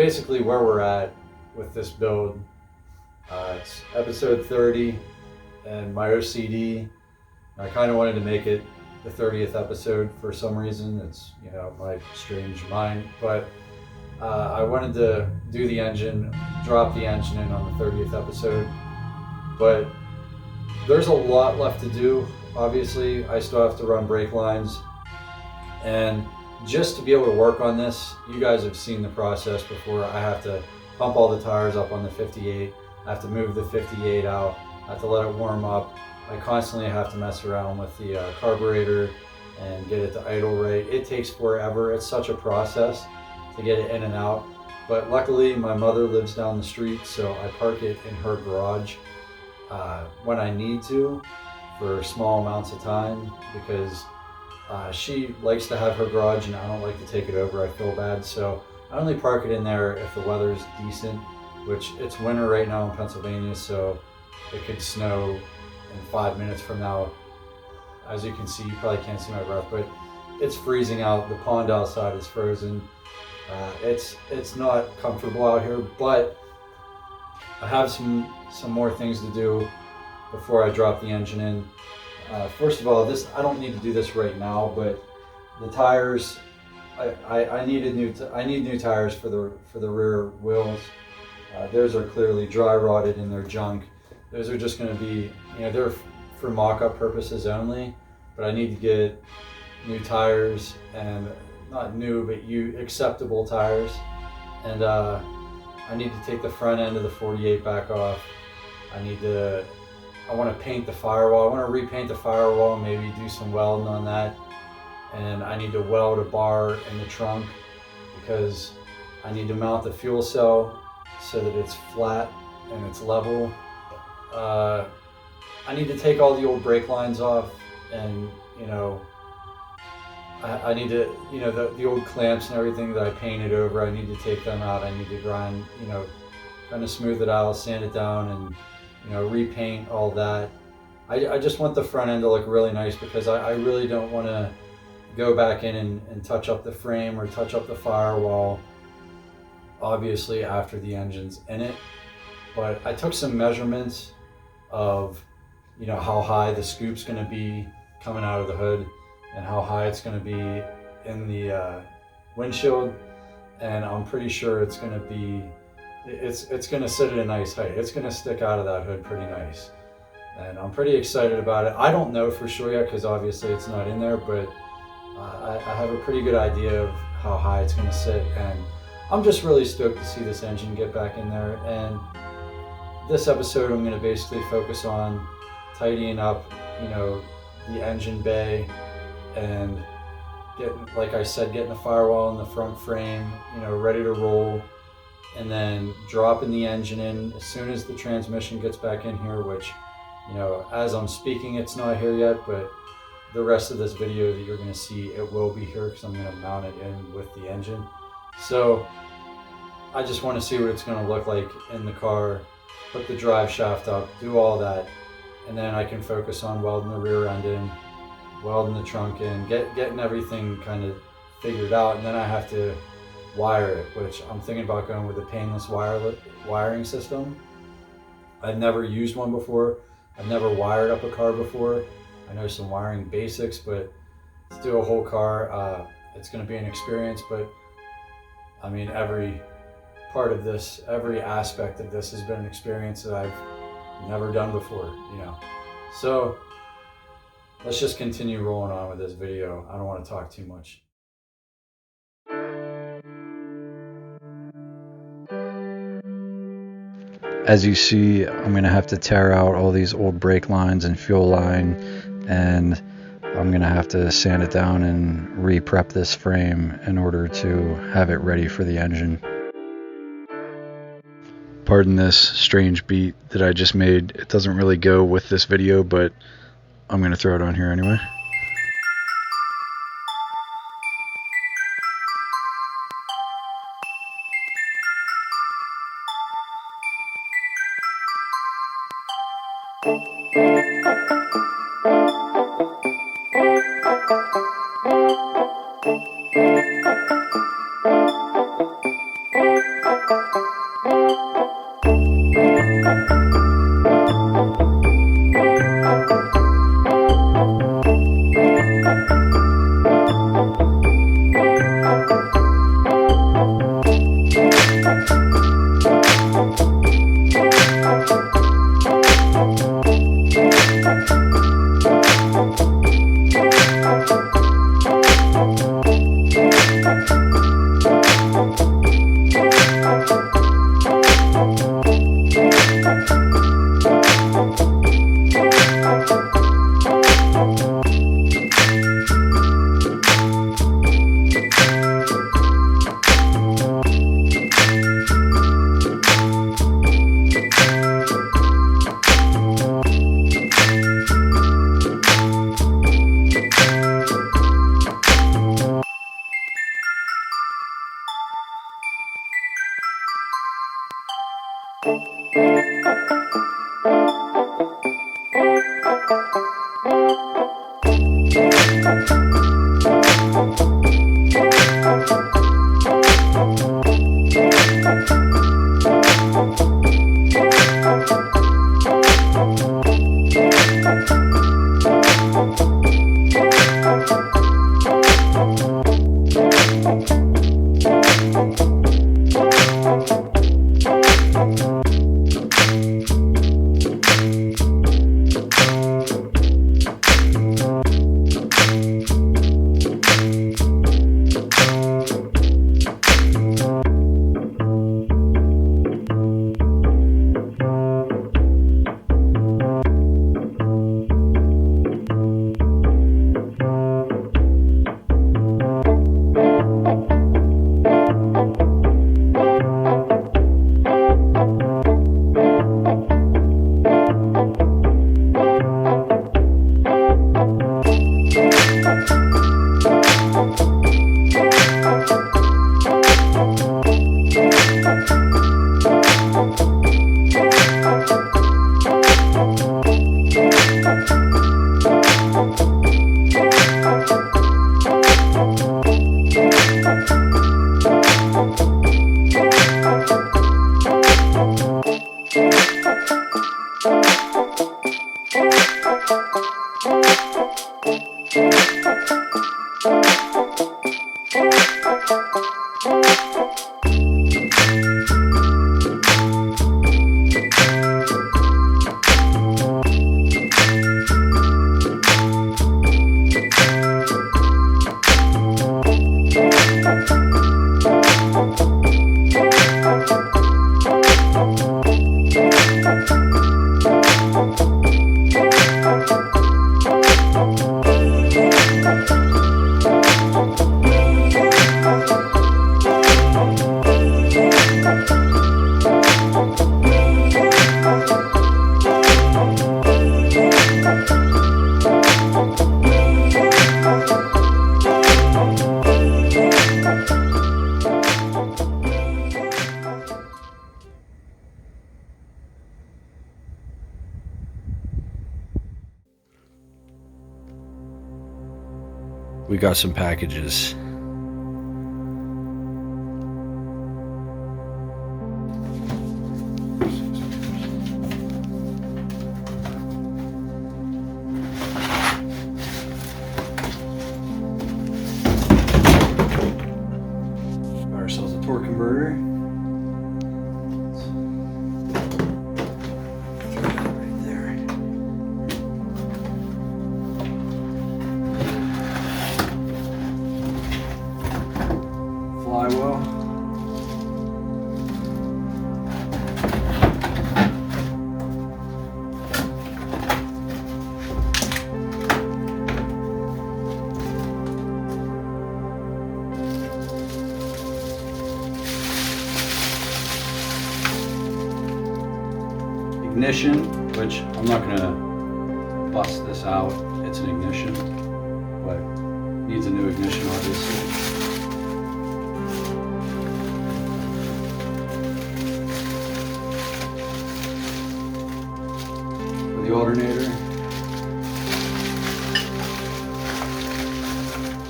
basically where we're at with this build, it's episode 30, and my OCD, I kind of wanted to make it the 30th episode for some reason. It's, my strange mind, but I wanted to do the engine, drop the engine in on the 30th episode, but there's a lot left to do. Obviously, I still have to run brake lines, and just to be able to work on this, you guys have seen the process before. I have to pump all the tires up on the 58. I have to move the 58 out. I have to let it warm up. I constantly have to mess around with the carburetor and get it to idle right. It takes forever. It's such a process to get it in and out. But luckily, my mother lives down the street, so I park it in her garage when I need to for small amounts of time, because she likes to have her garage and I don't like to take it over. I feel bad. So I only park it in there if the weather's decent, which it's winter right now in Pennsylvania, so it could snow in 5 minutes from now. As you can see, you probably can't see my breath, but it's freezing out. The pond outside is frozen. It's not comfortable out here, but I have some more things to do before I drop the engine in. First of all, I don't need to do this right now, but the tires, I need new tires for the rear wheels. Those are clearly dry rotted and they're junk. Those are just going to be, they're for mock-up purposes only, but I need to get new tires, and not new, but acceptable tires. And I need to take the front end of the 48 back off. I want to paint the firewall. I want to repaint the firewall, maybe do some welding on that. And I need to weld a bar in the trunk because I need to mount the fuel cell so that it's flat and it's level. I need to take all the old brake lines off, and I need to, the old clamps and everything that I painted over, I need to take them out. I need to grind, kind of smooth it out, sand it down, and repaint all that. I just want the front end to look really nice, because I really don't want to go back in and touch up the frame or touch up the firewall, obviously after the engine's in it. But I took some measurements of how high the scoop's going to be coming out of the hood and how high it's going to be in the windshield, and I'm pretty sure it's going to be it's going to sit at a nice height. It's going to stick out of that hood pretty nice, and I'm pretty excited about it. I don't know for sure yet, because obviously it's not in there, but I have a pretty good idea of how high it's going to sit, and I'm just really stoked to see this engine get back in there. And this episode, I'm going to basically focus on tidying up, the engine bay, and getting the firewall in the front frame, ready to roll. And then dropping the engine in as soon as the transmission gets back in here, which, as I'm speaking, it's not here yet, but the rest of this video that you're going to see, it will be here, because I'm going to mount it in with the engine. So I just want to see what it's going to look like in the car, put the drive shaft up, do all that, and then I can focus on welding the rear end in, welding the trunk in, getting everything kind of figured out. And then I have to wire it, which I'm thinking about going with a painless wiring system. I've never used one before. I've never wired up a car before. I know some wiring basics, but to do a whole car, it's going to be an experience. But I mean, every part of this, every aspect of this has been an experience that I've never done before, So let's just continue rolling on with this video. I don't want to talk too much. As you see, I'm going to have to tear out all these old brake lines and fuel line, and I'm going to have to sand it down and re-prep this frame in order to have it ready for the engine. Pardon this strange beat that I just made. It doesn't really go with this video, but I'm going to throw it on here anyway. We got some packages. Got ourselves a torque converter. Throw that right there. Flywheel. Ignition, which I'm not gonna bust this out. It's an ignition, but needs a new ignition, obviously. For the alternator,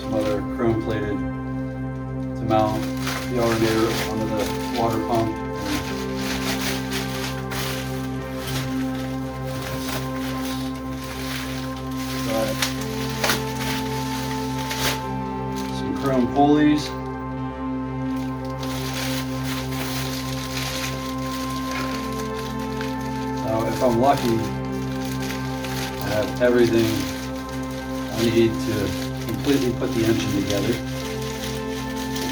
some other chrome plated to mount the alternator onto the water pump. Some chrome pulleys. Now, if I'm lucky, I have everything I need to completely put the engine together.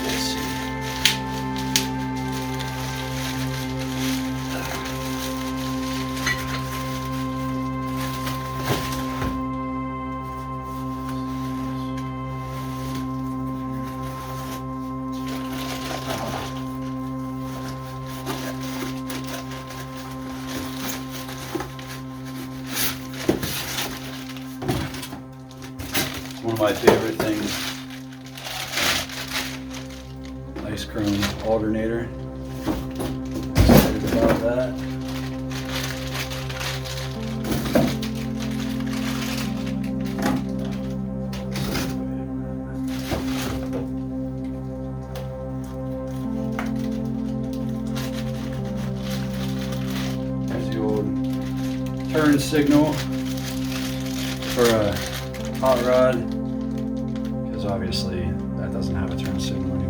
Let's see. my favorite things. Nice chrome alternator. Excited about that. There's the old turn signal for a hot rod, because obviously that doesn't have a turn signal anymore.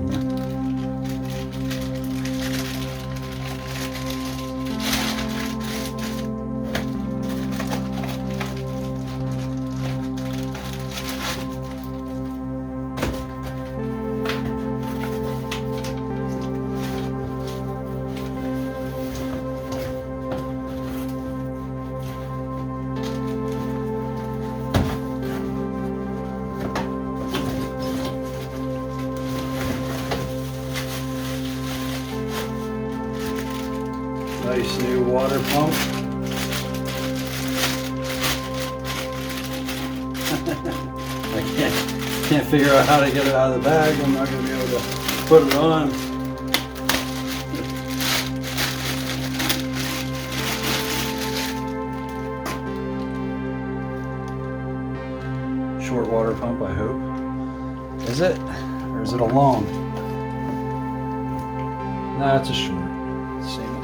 Nice new water pump. I can't figure out how to get it out of the bag. I'm not going to be able to put it on. Short water pump, I hope. Is it? Or is it a long? Nah, it's a short. Same.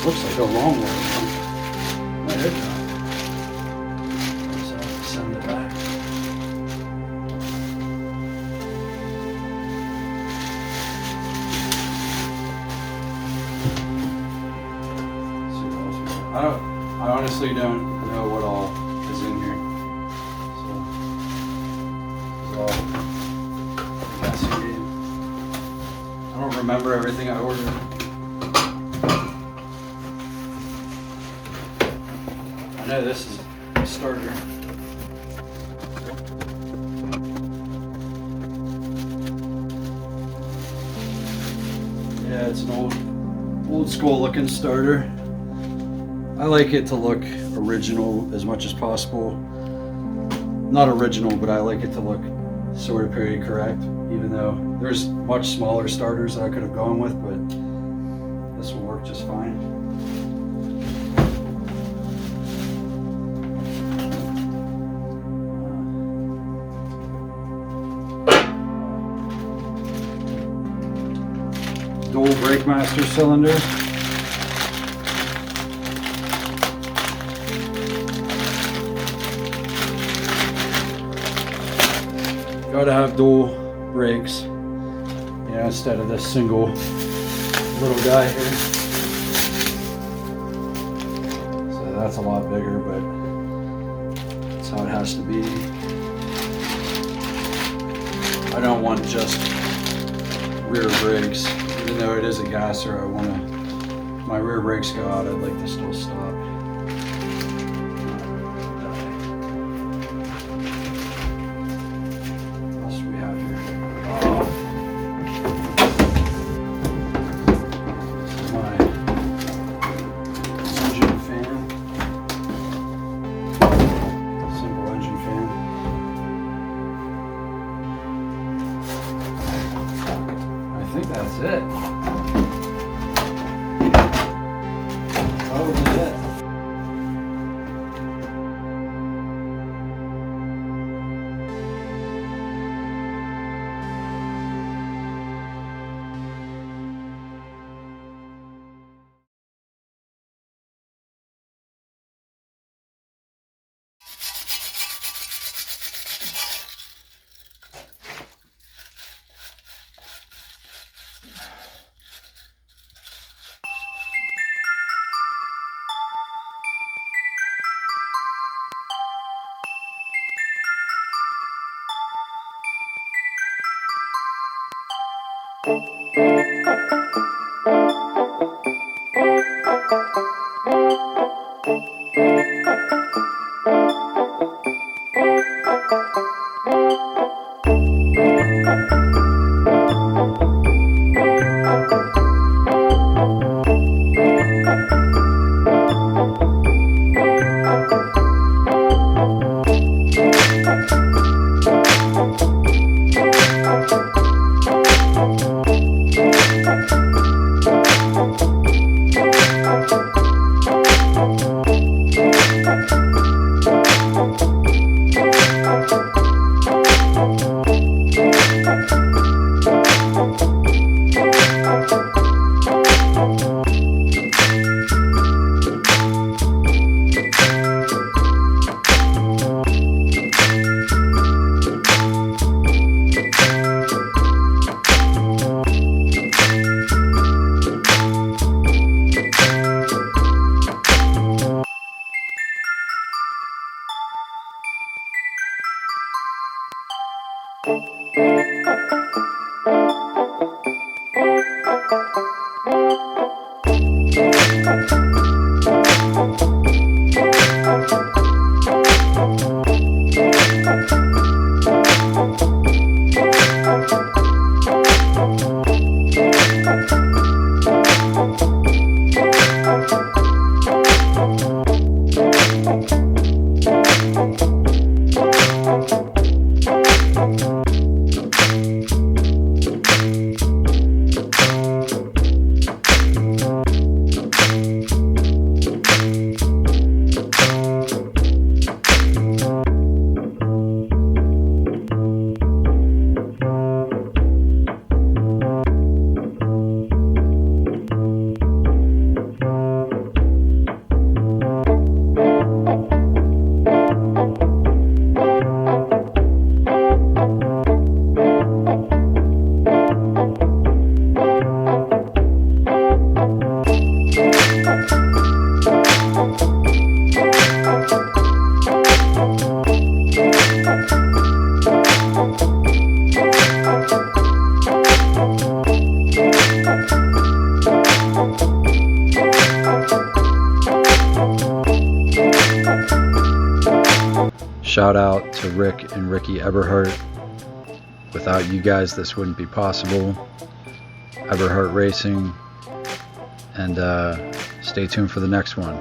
Looks like a long one. My head dropped. So I'll send it back. See what else we got. I honestly don't know what all is in here. So I don't remember everything I ordered. I know this is a starter. Yeah, it's an old school looking starter. I like it to look original as much as possible. Not original, but I like it to look sort of period correct, even though there's much smaller starters that I could have gone with, but this will work just fine. Dual brake master cylinder. Gotta have dual brakes, you know, instead of this single little guy here. So that's a lot bigger, but that's how it has to be. I don't want just rear brakes. Even though it is a gasser, my rear brakes go out, I'd like to still stop. What else do we have here? This is my engine fan. Simple engine fan. I think that's it. Probably it. shout out to Rick and Ricky Eberhardt. Without you guys, this wouldn't be possible. Eberhardt Racing. And stay tuned for the next one.